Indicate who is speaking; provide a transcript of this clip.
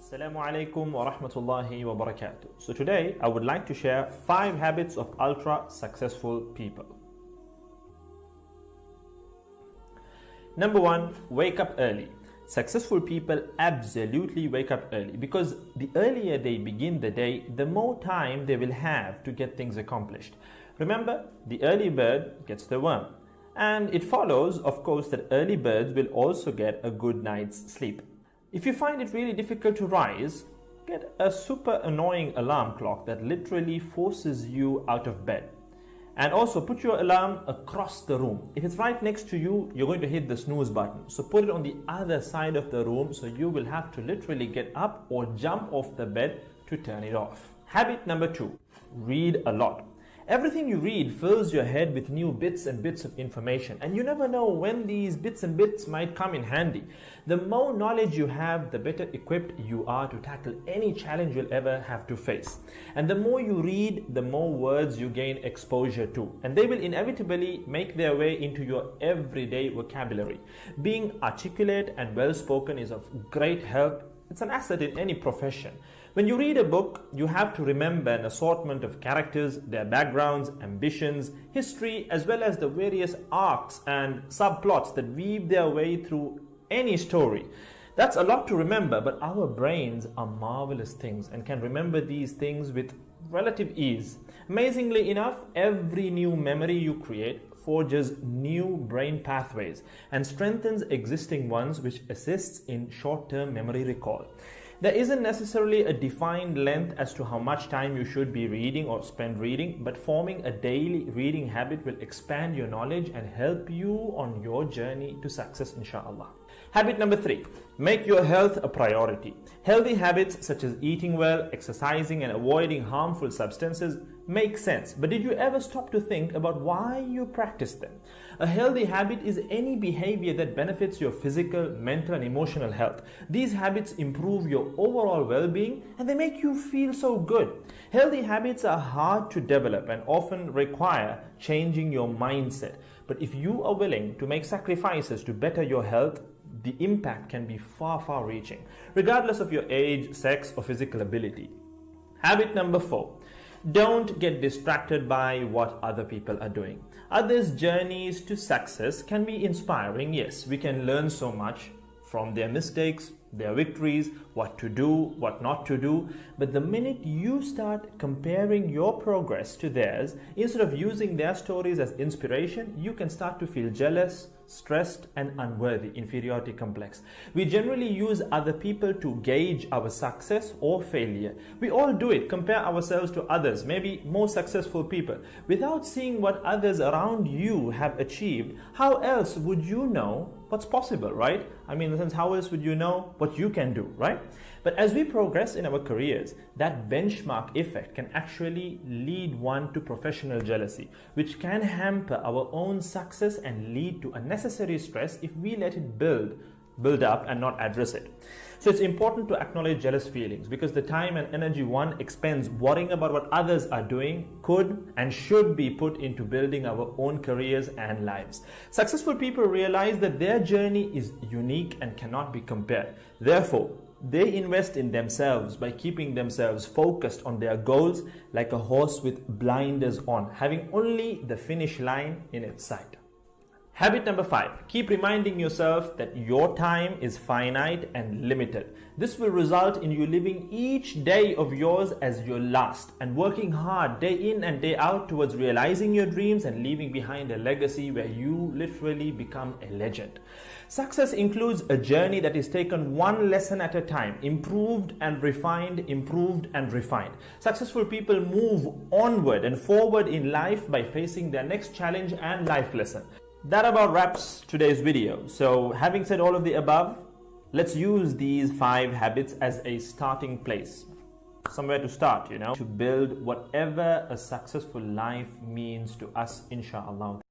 Speaker 1: Assalamu alaikum wa rahmatullahi wa barakatuh. So today I would like to share 5 habits of ultra successful people. Number 1, wake up early. Successful people absolutely wake up early because the earlier they begin the day, the more time they will have to get things accomplished. Remember, the early bird gets the worm. And it follows, of course, that early birds will also get a good night's sleep. If you find it really difficult to rise, get a super annoying alarm clock that literally forces you out of bed. And also put your alarm across the room. If it's right next to you, you're going to hit the snooze button. So put it on the other side of the room so you will have to literally get up or jump off the bed to turn it off. Habit number 2, read a lot. Everything you read fills your head with new bits and bits of information, and you never know when these bits and bits might come in handy. The more knowledge you have, the better equipped you are to tackle any challenge you'll ever have to face. And the more you read, the more words you gain exposure to, and they will inevitably make their way into your everyday vocabulary. Being articulate and well-spoken is of great help. It's an asset in any profession. When you read a book, you have to remember an assortment of characters, their backgrounds, ambitions, history, as well as the various arcs and subplots that weave their way through any story. That's a lot to remember, but our brains are marvelous things and can remember these things with relative ease. Amazingly enough, every new memory you create forges new brain pathways and strengthens existing ones, which assists in short-term memory recall. There isn't necessarily a defined length as to how much time you should be reading or spend reading, but forming a daily reading habit will expand your knowledge and help you on your journey to success, inshallah. Habit number 3, make your health a priority. Healthy habits such as eating well, exercising, and avoiding harmful substances make sense, but did you ever stop to think about why you practice them? A healthy habit is any behavior that benefits your physical, mental, and emotional health. These habits improve your overall well-being and they make you feel so good. Healthy habits are hard to develop and often require changing your mindset. But if you are willing to make sacrifices to better your health, the impact can be far reaching, regardless of your age, sex, or physical ability. Habit number 4. Don't get distracted by what other people are doing. Others' journeys to success can be inspiring. Yes, we can learn so much from their mistakes, their victories, what to do, what not to do. But the minute you start comparing your progress to theirs, instead of using their stories as inspiration, you can start to feel jealous, stressed, and unworthy, inferiority complex. We generally use other people to gauge our success or failure. We all do it, compare ourselves to others, maybe more successful people. Without seeing what others around you have achieved, how else would you know what's possible, right? I mean, in the sense, how else would you know what you can do, right? But as we progress in our careers, that benchmark effect can actually lead one to professional jealousy, which can hamper our own success and lead to unnecessary stress if we let it build up and not address it. So it's important to acknowledge jealous feelings because the time and energy one expends worrying about what others are doing could and should be put into building our own careers and lives. Successful people realize that their journey is unique and cannot be compared. Therefore, they invest in themselves by keeping themselves focused on their goals like a horse with blinders on, having only the finish line in its sight. Habit number 5, keep reminding yourself that your time is finite and limited. This will result in you living each day of yours as your last and working hard day in and day out towards realizing your dreams and leaving behind a legacy where you literally become a legend. Success includes a journey that is taken one lesson at a time, improved and refined, improved and refined. Successful people move onward and forward in life by facing their next challenge and life lesson. That about wraps today's video. So having said all of the above, let's use these 5 habits as a starting place. Somewhere to start, to build whatever a successful life means to us, inshallah.